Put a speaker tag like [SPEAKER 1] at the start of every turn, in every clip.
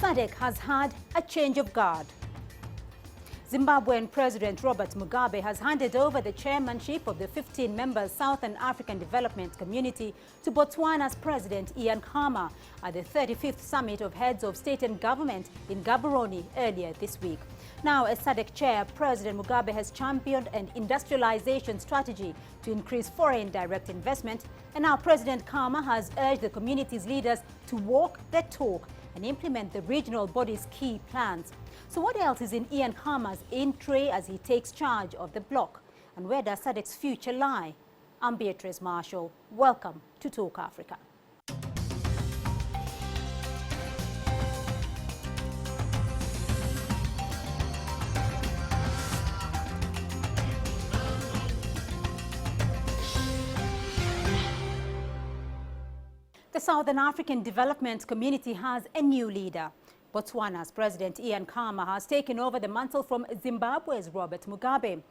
[SPEAKER 1] SADC has had a change of guard. Zimbabwean President Robert Mugabe has handed over the chairmanship of the 15-member Southern African Development Community to Botswana's President Ian Khama at the 35th Summit of Heads of State and Government in Gaborone earlier this week. Now, as SADC chair, President Mugabe has championed an industrialization strategy to increase foreign direct investment, and now President Khama has urged the community's leaders to walk their talk and implement the regional body's key plans. So what else is in Ian Khama's in-tray as he takes charge of the bloc? And where does SADC's future lie? I'm Beatrice Marshall. Welcome to Talk Africa. The Southern African Development Community has a new leader. Botswana's President Ian Khama has taken over the mantle from Zimbabwe's Robert Mugabe.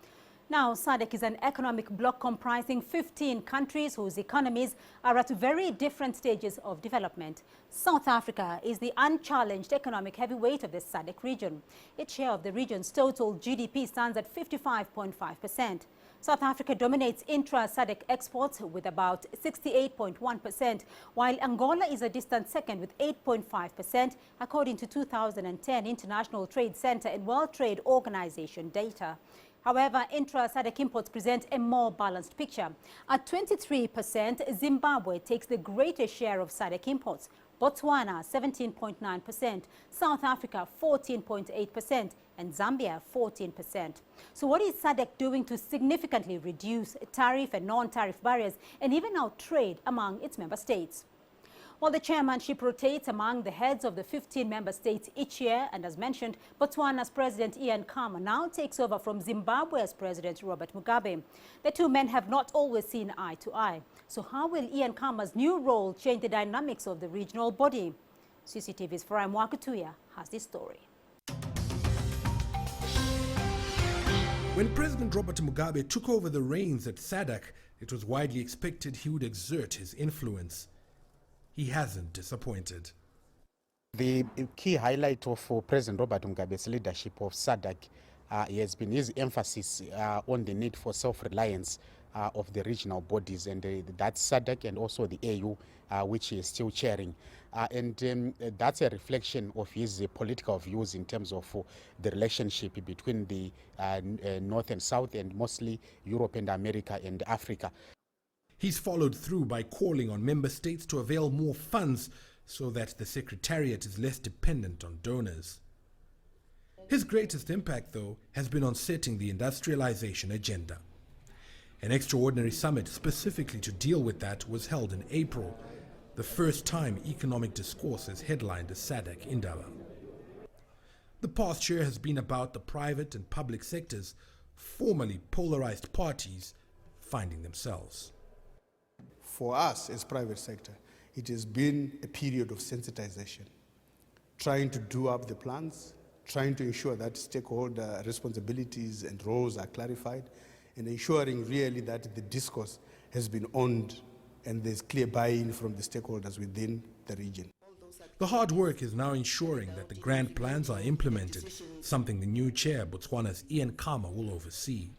[SPEAKER 1] Now, SADC is an economic bloc comprising 15 countries whose economies are at very different stages of development. South Africa is the unchallenged economic heavyweight of the SADC region. Its share of the region's total GDP stands at 55.5%. South Africa dominates intra-SADC exports with about 68.1%, while Angola is a distant second with 8.5%, according to 2010 International Trade Center and World Trade Organization data. However, intra-SADC imports present a more balanced picture. At 23%, Zimbabwe takes the greatest share of SADC imports, Botswana 17.9%, South Africa 14.8%, and Zambia 14%. So what is SADC doing to significantly reduce tariff and non-tariff barriers and even out trade among its member states? Well, the chairmanship rotates among the heads of the 15 member states each year, and as mentioned, Botswana's President Ian Khama now takes over from Zimbabwe's President Robert Mugabe. The two men have not always seen eye to eye. So how will Ian Khama's new role change the dynamics of the regional body? CCTV's Farai Mwakatuya has this story.
[SPEAKER 2] When President Robert Mugabe took over the reins at SADC, it was widely expected he would exert his influence. He hasn't disappointed.
[SPEAKER 3] The key highlight of President Robert Mugabe's leadership of SADC has been his emphasis on the need for self-reliance of the regional bodies, and that's SADC and also the AU, which he is still chairing. That's a reflection of his political views in terms of the relationship between the North and South, and mostly Europe and America and Africa.
[SPEAKER 2] He's followed through by calling on member states to avail more funds so that the Secretariat is less dependent on donors. His greatest impact, though, has been on setting the industrialization agenda. An extraordinary summit specifically to deal with that was held in April, the first time economic discourse has headlined a SADC Indaba. The past year has been about the private and public sectors, formerly polarized parties, finding themselves.
[SPEAKER 4] For us as private sector, it has been a period of sensitization, trying to do up the plans, trying to ensure that stakeholder responsibilities and roles are clarified, and ensuring really that the discourse has been owned and there's clear buy-in from the stakeholders within the region.
[SPEAKER 2] The hard work is now ensuring that the grand plans are implemented, something the new chair, Botswana's Ian Khama, will oversee.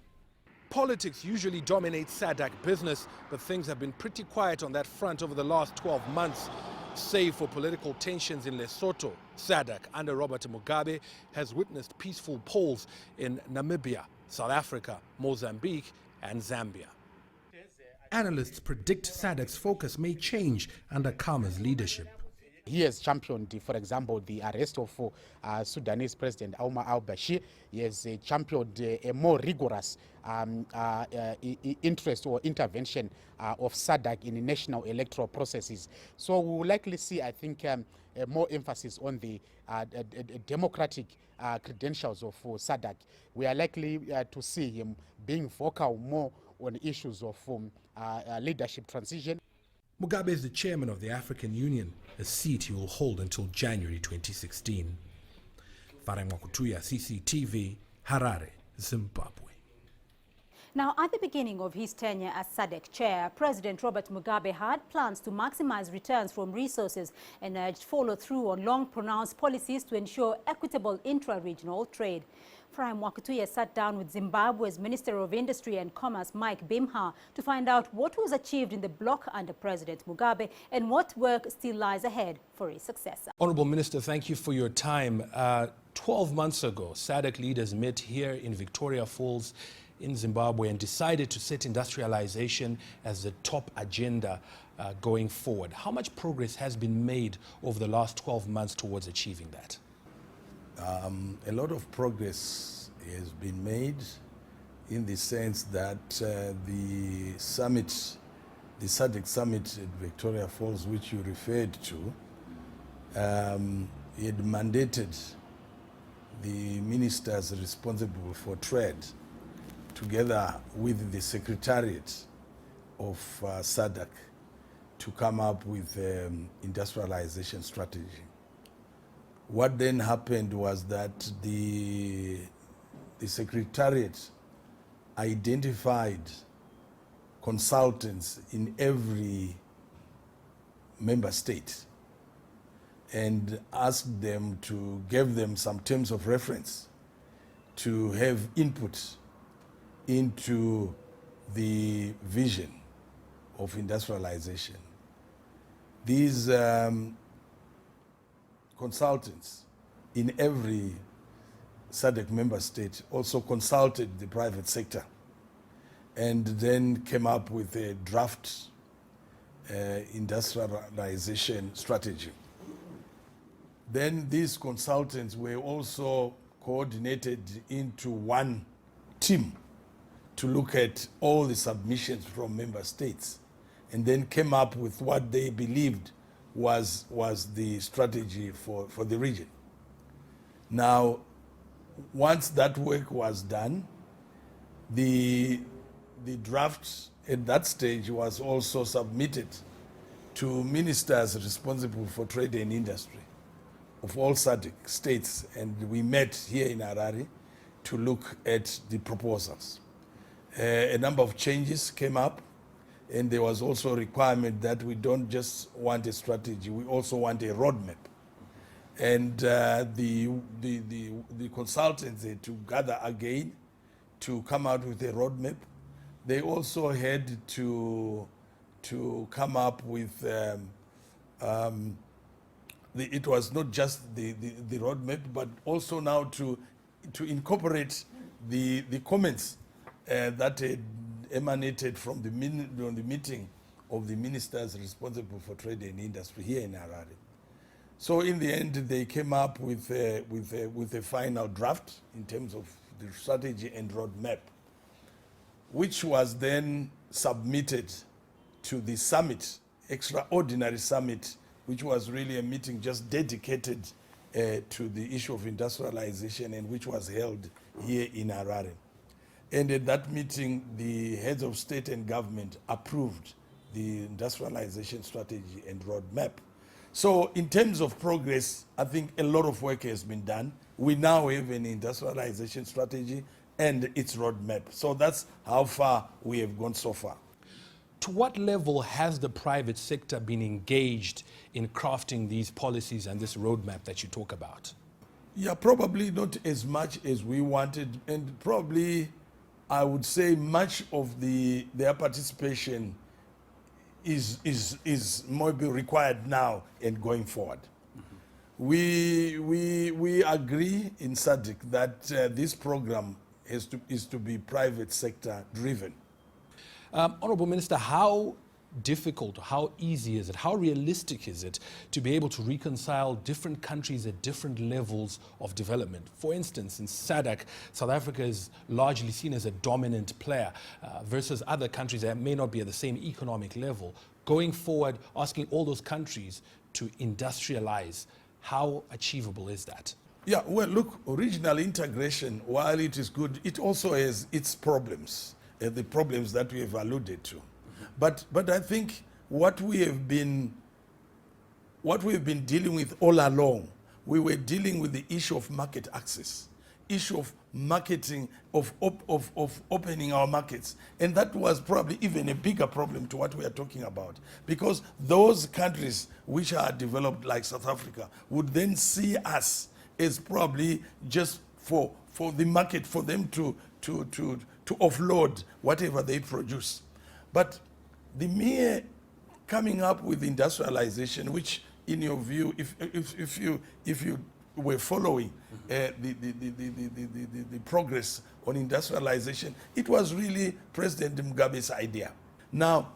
[SPEAKER 2] Politics usually dominates SADC business, but things have been pretty quiet on that front over the last 12 months. Save for political tensions in Lesotho, SADC under Robert Mugabe has witnessed peaceful polls in Namibia, South Africa, Mozambique and Zambia. Analysts predict SADC's focus may change under Khama's leadership.
[SPEAKER 3] He has championed, for example, the arrest of Sudanese President Omar al-Bashir. He has championed a more rigorous interest or intervention of SADC in national electoral processes. So we will likely see, I think, more emphasis on the democratic credentials of SADC. We are likely to see him being vocal more on issues of leadership transition.
[SPEAKER 2] Mugabe is the chairman of the African Union, a seat he will hold until January 2016. Farai Mwakatuya, CCTV, Harare, Zimbabwe.
[SPEAKER 1] Now, at the beginning of his tenure as SADC chair, President Robert Mugabe had plans to maximize returns from resources and urged follow-through on long-pronounced policies to ensure equitable intra-regional trade. Prime Wakutuya sat down with Zimbabwe's Minister of Industry and Commerce, Mike Bimha, to find out what was achieved in the bloc under President Mugabe and what work still lies ahead for his successor.
[SPEAKER 2] Honourable Minister, thank you for your time. 12 months ago, SADC leaders met here in Victoria Falls in Zimbabwe and decided to set industrialization as the top agenda going forward. How much progress has been made over the last 12 months towards achieving that?
[SPEAKER 5] A lot of progress has been made in the sense that the summit, the SADC summit at Victoria Falls, which you referred to, it mandated the ministers responsible for trade together with the secretariat of SADC to come up with industrialization strategy. What then happened was that the secretariat identified consultants in every member state and asked them to give them some terms of reference to have input into the vision of industrialization. These consultants in every SADC member state also consulted the private sector and then came up with a draft industrialization strategy. Then these consultants were also coordinated into one team to look at all the submissions from member states and then came up with what they believed was the strategy for the region. Now, once that work was done, the draft at that stage was also submitted to ministers responsible for trade and industry of all SADC states, and we met here in Harare to look at the proposals. A number of changes came up, and there was also a requirement that we don't just want a strategy, we also want a roadmap. And the consultants had to gather again to come out with a roadmap. They also had to come up with, it was not just the roadmap, but also now to incorporate the comments that had emanated from the meeting of the ministers responsible for trade and industry here in Harare. So in the end, they came up with a final draft in terms of the strategy and roadmap, which was then submitted to the summit, extraordinary summit, which was really a meeting just dedicated to the issue of industrialization and which was held here in Harare. And at that meeting, the heads of state and government approved the industrialization strategy and roadmap. So in terms of progress, I think a lot of work has been done. We now have an industrialization strategy and its roadmap. So that's how far we have gone so far.
[SPEAKER 2] To what level has the private sector been engaged in crafting these policies and this roadmap that you talk about?
[SPEAKER 5] Yeah, probably not as much as we wanted, and probably I would say much of their participation is maybe required now and going forward. Mm-hmm. We agree in SADC that this program is to be private sector driven.
[SPEAKER 2] Honourable Minister, how difficult, how easy is it, how realistic is it to be able to reconcile different countries at different levels of development? For instance, in SADC, South Africa is largely seen as a dominant player versus other countries that may not be at the same economic level. Going forward, asking all those countries to industrialize, how achievable is that?
[SPEAKER 5] Yeah, well, look, regional integration, while it is good, it also has its problems, the problems that we have alluded to. But I think what we have been dealing with all along, we were dealing with the issue of market access. issue of marketing, of opening our markets. And that was probably even a bigger problem to what we are talking about. Because those countries which are developed like South Africa would then see us as probably just for the market, for them to offload whatever they produce. But the mere coming up with industrialization, which in your view, if you were following the progress on industrialization, it was really President Mugabe's idea. Now,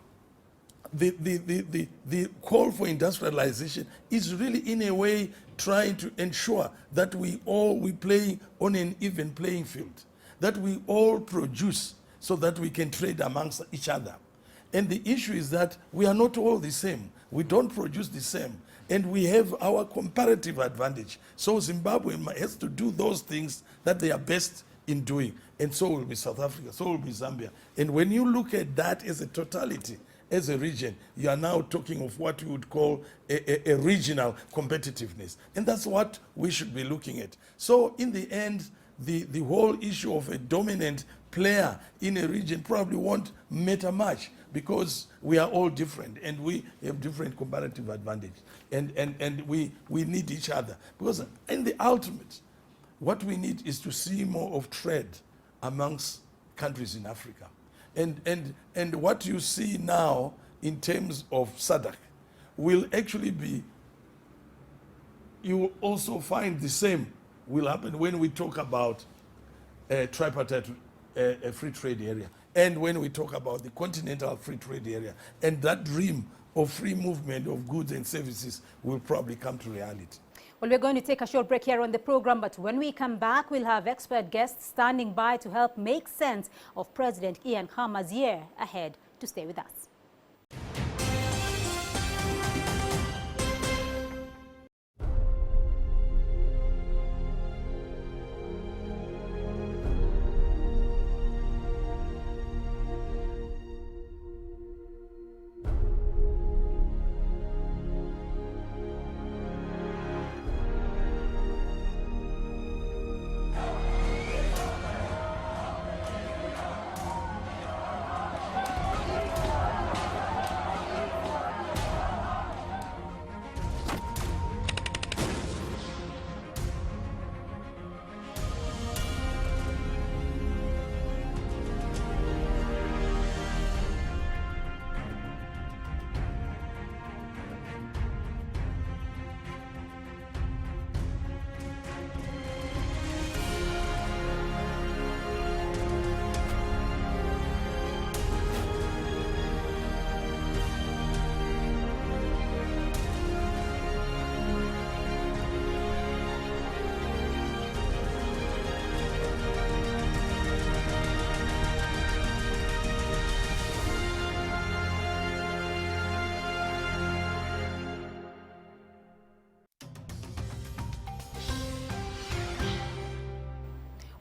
[SPEAKER 5] the call for industrialization is really in a way trying to ensure that we play on an even playing field, that we all produce so that we can trade amongst each other. And the issue is that we are not all the same. We don't produce the same. And we have our comparative advantage. So Zimbabwe has to do those things that they are best in doing. And so will be South Africa, so will be Zambia. And when you look at that as a totality, as a region, you are now talking of what we would call a regional competitiveness. And that's what we should be looking at. So in the end, the whole issue of a dominant player in a region probably won't matter much, because we are all different and we have different comparative advantage. And we need each other. Because in the ultimate, what we need is to see more of trade amongst countries in Africa. And what you see now in terms of SADC will actually be, you will also find the same will happen when we talk about a tripartite free trade area, and when we talk about the continental free trade area, and that dream of free movement of goods and services will probably come to reality.
[SPEAKER 1] Well, we're going to take a short break here on the program, but when we come back, we'll have expert guests standing by to help make sense of President Ian Khama's year ahead. To stay with us.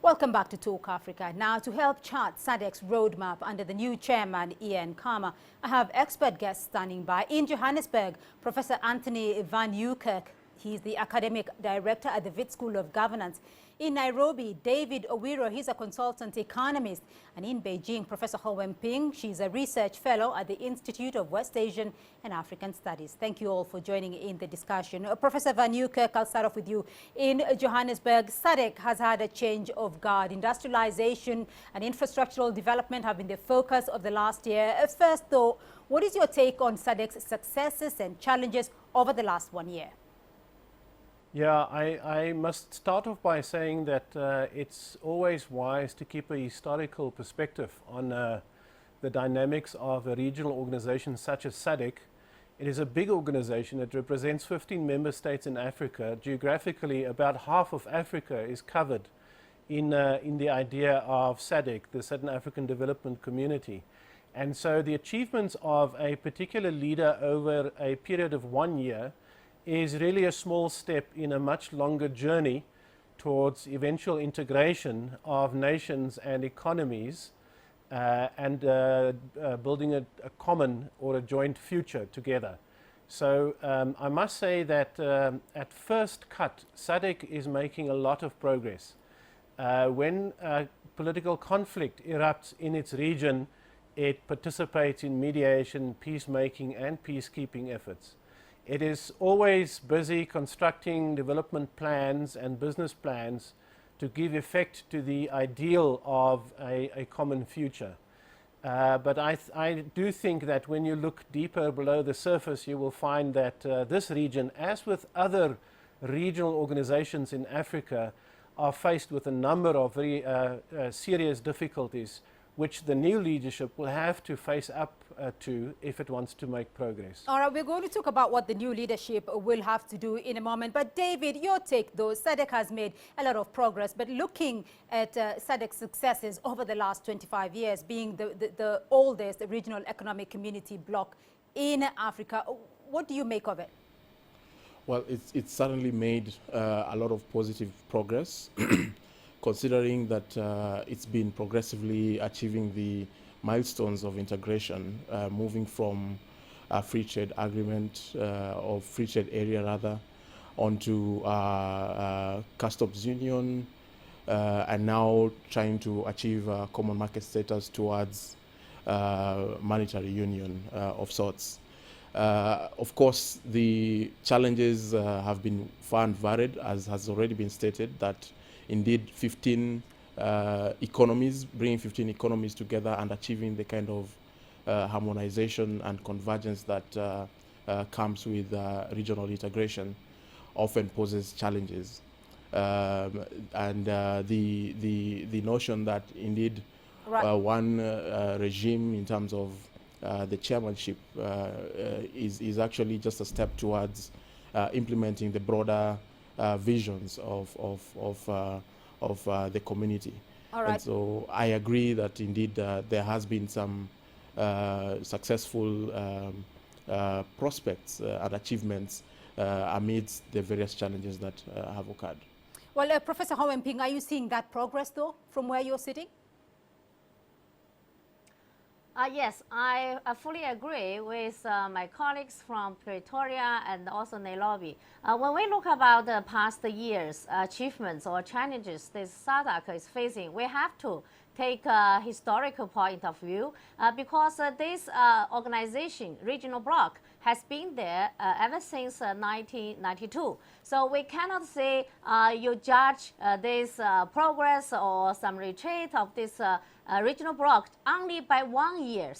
[SPEAKER 1] Welcome back to Talk Africa. Now, to help chart SADC's roadmap under the new chairman, Ian Khama, I have expert guests standing by. In Johannesburg, Professor Anthony van Nieuwkerk. He's the academic director at the Wits School of Governance. In Nairobi, David Owiro, he's a consultant economist. And in Beijing, Professor Ho Wenping, she's a research fellow at the Institute of West Asian and African Studies. Thank you all for joining in the discussion. Professor van Nieuwkerk, I'll start off with you. In Johannesburg, SADC has had a change of guard. Industrialization and infrastructural development have been the focus of the last year. First, though, what is your take on SADC's successes and challenges over the last 1 year?
[SPEAKER 6] Yeah, I must start off by saying that it's always wise to keep a historical perspective on the dynamics of a regional organization such as SADC. It is a big organization. It represents 15 member states in Africa. Geographically, about half of Africa is covered in the idea of SADC, the Southern African Development Community. And so the achievements of a particular leader over a period of 1 year is really a small step in a much longer journey towards eventual integration of nations and economies and building a common or a joint future together. So I must say that at first cut, SADC is making a lot of progress. when political conflict erupts in its region, it participates in mediation, peacemaking and peacekeeping efforts. It is always busy constructing development plans and business plans to give effect to the ideal of a common future. But I do think that when you look deeper below the surface, you will find that this region, as with other regional organizations in Africa, are faced with a number of very serious difficulties which the new leadership will have to face up to if it wants to make progress.
[SPEAKER 1] All right, we're going to talk about what the new leadership will have to do in a moment. But David, your take though, SADC has made a lot of progress, but looking at SADC's successes over the last 25 years, being the oldest regional economic community bloc in Africa, what do you make of it?
[SPEAKER 7] Well, it's certainly made a lot of positive progress, considering that it's been progressively achieving the milestones of integration, moving from a free trade agreement or free trade area rather, onto customs union, and now trying to achieve common market status towards monetary union of sorts. Of course, the challenges have been far and varied, as has already been stated, that indeed 15 economies, bringing 15 economies together and achieving the kind of harmonization and convergence that comes with regional integration often poses challenges. And the notion that indeed one regime in terms of the chairmanship is actually just a step towards implementing the broader visions of the community.
[SPEAKER 1] All right.
[SPEAKER 7] And so I agree that indeed there has been some successful prospects and achievements amidst the various challenges that have occurred.
[SPEAKER 1] Well, Professor Howenping, are you seeing that progress though from where you're sitting?
[SPEAKER 8] Yes, I fully agree with my colleagues from Pretoria and also Nairobi. When we look about the past years' achievements or challenges this SADC is facing, we have to take a historical point of view because this organization, regional bloc, has been there ever since 1992. So we cannot say you judge this progress or some retreat of this regional bloc only by 1 year.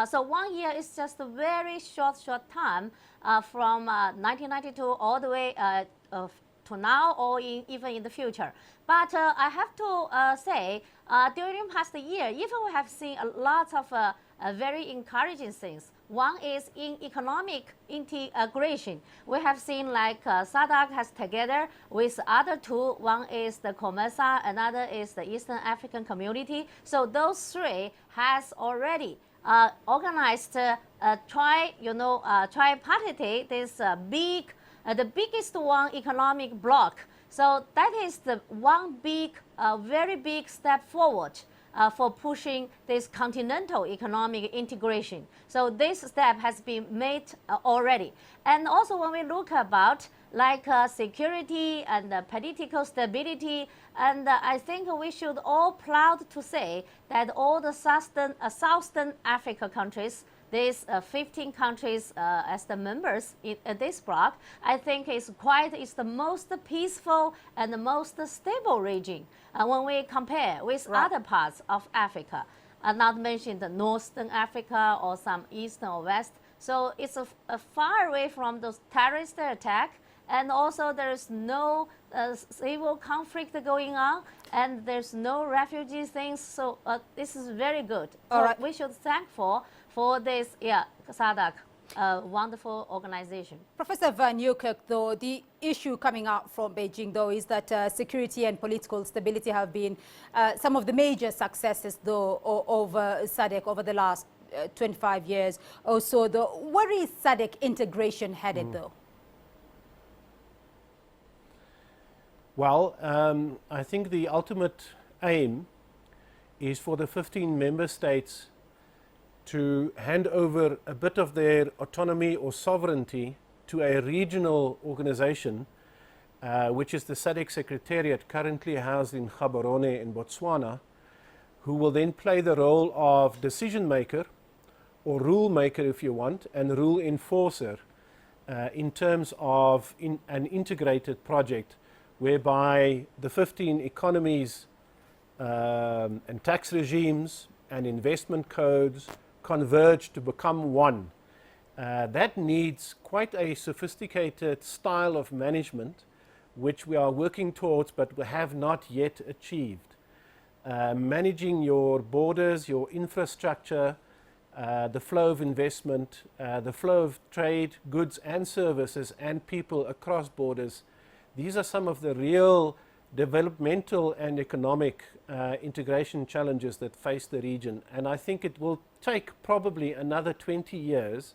[SPEAKER 8] So 1 year is just a very short time from 1992 all the way to now or even in the future. But I have to say, during the past year, even we have seen a lot of very encouraging things. One is in economic integration. We have seen like SADC has together with other two. One is the COMESA, another is the Eastern African Community. So those three has already organized tripartite, this the biggest one economic bloc. So that is the one big, very big step forward for pushing this continental economic integration. So this step has been made already. And also when we look about like security and political stability, and I think we should all proud to say that all the Southern Africa countries, these 15 countries as the members in this bloc, I think is the most peaceful and the most stable region when we compare with other parts of Africa, not mentioned the Northern Africa or some Eastern or West. So it's far away from those terrorist attack, and also there's no civil conflict going on, and there's no refugee things. So this is very good.
[SPEAKER 1] All right.
[SPEAKER 8] We should thank for this, SADC, wonderful organization.
[SPEAKER 1] Professor Van Nieuwkerk, though, the issue coming out from Beijing, though, is that security and political stability have been some of the major successes, though, over SADC over the last 25 years or so. Where is SADC integration headed, though?
[SPEAKER 6] Well, I think the ultimate aim is for the 15 member states to hand over a bit of their autonomy or sovereignty to a regional organization which is the SADC Secretariat currently housed in Gaborone in Botswana, who will then play the role of decision maker, or rule maker if you want, and rule enforcer in terms of an integrated project whereby the 15 economies and tax regimes and investment codes converge to become one. That needs quite a sophisticated style of management, which we are working towards but we have not yet achieved. Managing your borders, your infrastructure, the flow of investment, the flow of trade, goods and services and people across borders. These are some of the real developmental and economic integration challenges that face the region. And I think it will take probably another 20 years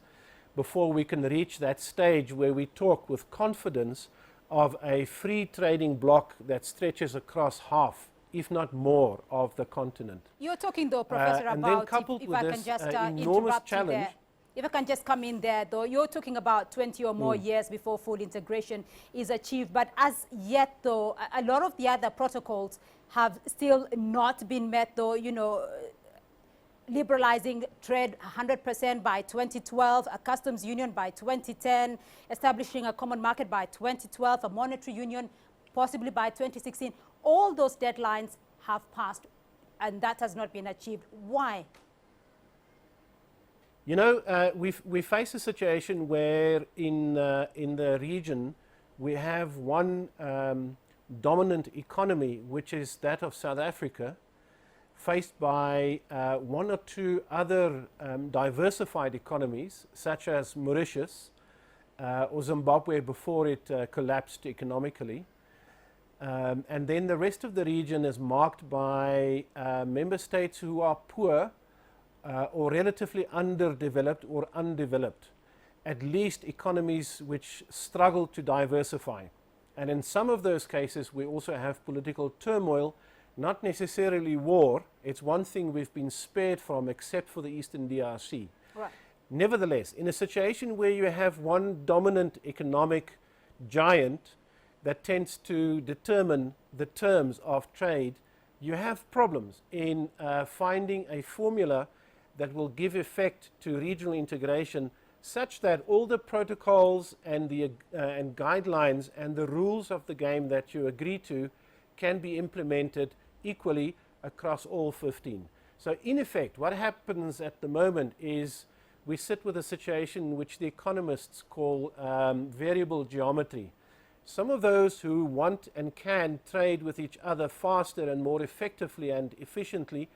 [SPEAKER 6] before we can reach that stage where we talk with confidence of a free trading bloc that stretches across half, if not more, of the continent.
[SPEAKER 1] You're talking though, Professor, about, if I can just interrupt you there. If I can just come in there though, you're talking about 20 or more years before full integration is achieved, but as yet though, a lot of the other protocols have still not been met though, you know, liberalizing trade 100% by 2012, a customs union by 2010, establishing a common market by 2012, a monetary union possibly by 2016. All those deadlines have passed and that has not been achieved. Why?
[SPEAKER 6] You know, we face a situation where in the region we have one dominant economy, which is that of South Africa, faced by one or two other diversified economies, such as Mauritius or Zimbabwe before it collapsed economically. And then the rest of the region is marked by member states who are poor or relatively underdeveloped or undeveloped, at least economies which struggle to diversify. And in some of those cases we also have political turmoil, not necessarily war. It's one thing we've been spared from except for the Eastern DRC.
[SPEAKER 1] Right.
[SPEAKER 6] Nevertheless, in a situation where you have one dominant economic giant that tends to determine the terms of trade, you have problems in finding a formula that will give effect to regional integration such that all the protocols and the and guidelines and the rules of the game that you agree to can be implemented equally across all 15. So in effect, what happens at the moment is we sit with a situation which the economists call variable geometry. Some of those who want and can trade with each other faster and more effectively and efficiently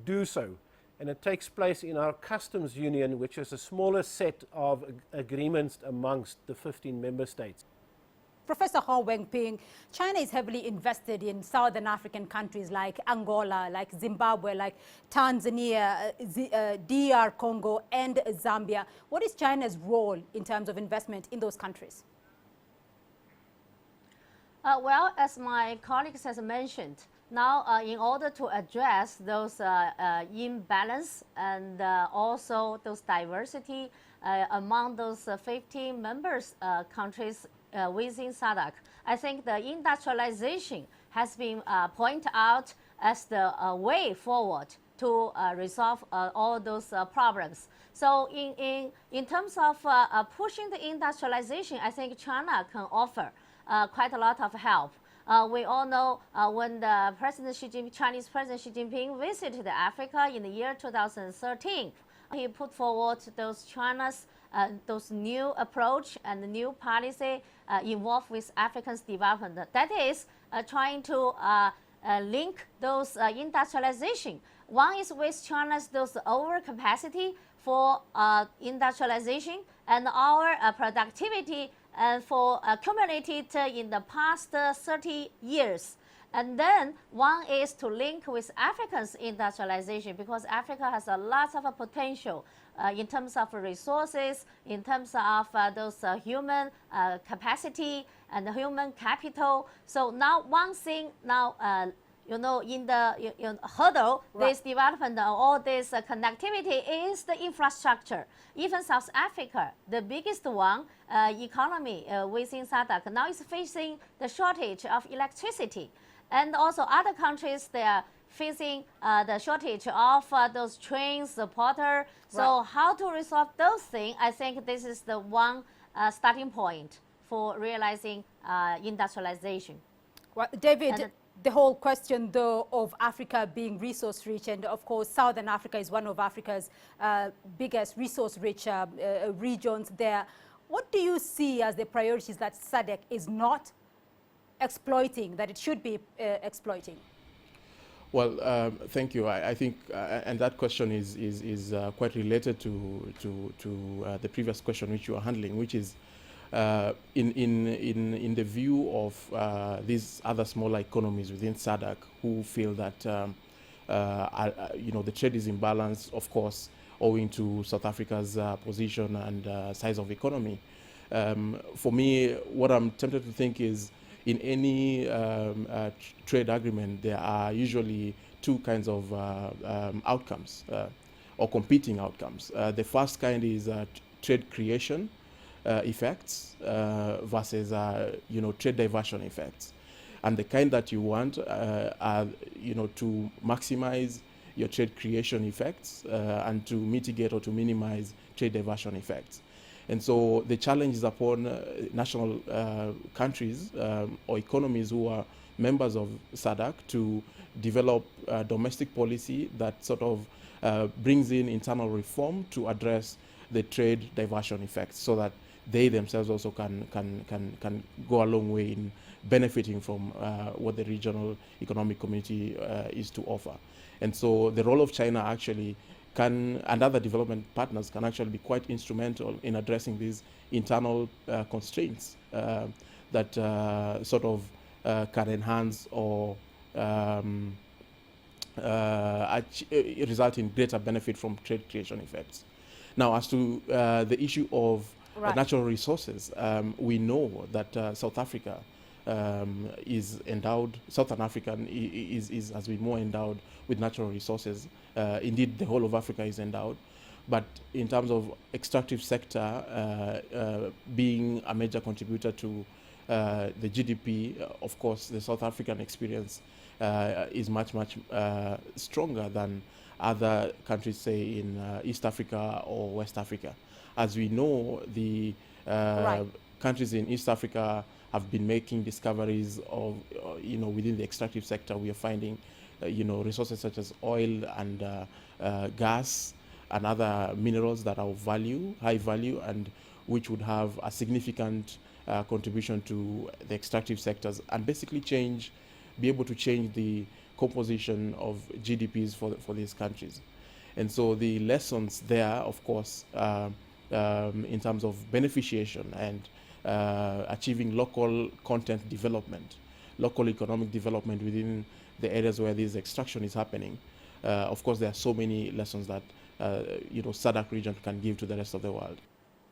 [SPEAKER 6] do so. And it takes place in our customs union, which is a smaller set of agreements amongst the 15 member states.
[SPEAKER 1] Professor Ho Weng-Ping, China is heavily invested in southern African countries like Angola, like Zimbabwe, like Tanzania, DR Congo and Zambia. What is China's role in terms of investment in those countries?
[SPEAKER 8] Well, as my colleagues has mentioned, now in order to address those imbalance and also those diversity among those 15 members countries within SADC, I think the industrialization has been pointed out as the way forward to resolve all those problems. So in terms of pushing the industrialization, I think China can offer quite a lot of help. We all know when the Chinese President Xi Jinping visited Africa in the year 2013, he put forward those China's those new approach and new policy involved with Africa's development. That is trying to link those industrialization. One is with China's those overcapacity for industrialization and our productivity for accumulated in the past 30 years. And then one is to link with Africa's industrialization, because Africa has a lot of potential in terms of resources, in terms of those human capacity and human capital. So now one thing now in the hurdle this development of all this connectivity is the infrastructure. Even South Africa, the biggest one economy within SADC, now is facing the shortage of electricity. And also other countries, they are facing the shortage of those trains, the porter. So how to resolve those things, I think this is the one starting point for realizing industrialization.
[SPEAKER 1] Well, David, the whole question, though, of Africa being resource-rich, and of course, Southern Africa is one of Africa's biggest resource-rich regions there. What do you see as the priorities that SADC is not exploiting, that it should be exploiting?
[SPEAKER 7] Well, thank you. I think, and that question is quite related to the previous question which you are handling, which is in the view of these other smaller economies within SADC who feel that the trade is imbalanced, of course, owing to South Africa's position and size of economy. For me, what I'm tempted to think is, in any trade agreement, there are usually two kinds of outcomes or competing outcomes. The first kind is trade creation effects versus trade diversion effects, and the kind that you want are to maximize your trade creation effects and to mitigate or to minimize trade diversion effects. And so the challenge is upon national countries or economies who are members of SADC to develop domestic policy that sort of brings in internal reform to address the trade diversion effects, so that they themselves also can go a long way in benefiting from what the regional economic community is to offer. And so the role of China actually and other development partners can actually be quite instrumental in addressing these internal constraints that sort of can enhance or result in greater benefit from trade creation effects. Now, as to the issue of natural resources, we know that South Africa is endowed, Southern Africa has been more endowed with natural resources. Indeed, the whole of Africa is endowed. But in terms of extractive sector being a major contributor to the GDP, of course, the South African experience is much stronger than other countries, say, in East Africa or West Africa. As we know, the countries in East Africa have been making discoveries of, within the extractive sector. We are finding, resources such as oil and gas and other minerals that are of value, high value, and which would have a significant contribution to the extractive sectors, and basically be able to change the composition of GDPs for these countries. And so the lessons there, of course, in terms of beneficiation and achieving local content development, local economic development within the areas where this extraction is happening. Of course, there are so many lessons that SADC region can give to the rest of the world.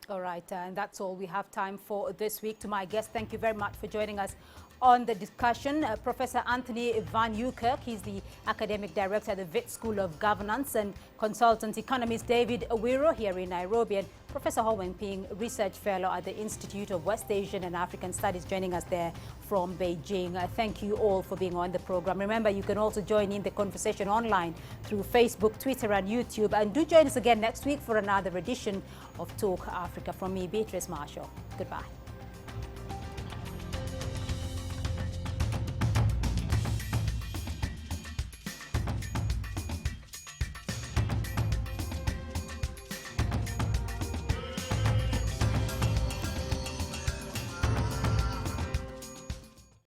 [SPEAKER 1] All right, and that's all we have time for this week. To my guests, thank you very much for joining us on the discussion. Professor Anthony Van Niekerk, he's the Academic Director at the Wits School of Governance, and consultant economist David Awiro here in Nairobi, and Professor Ho Wen-ping, Research Fellow at the Institute of West Asian and African Studies, joining us there from Beijing. Thank you all for being on the program. Remember, you can also join in the conversation online through Facebook, Twitter, and YouTube. And do join us again next week for another edition of Talk Africa. From me, Beatrice Marshall. Goodbye.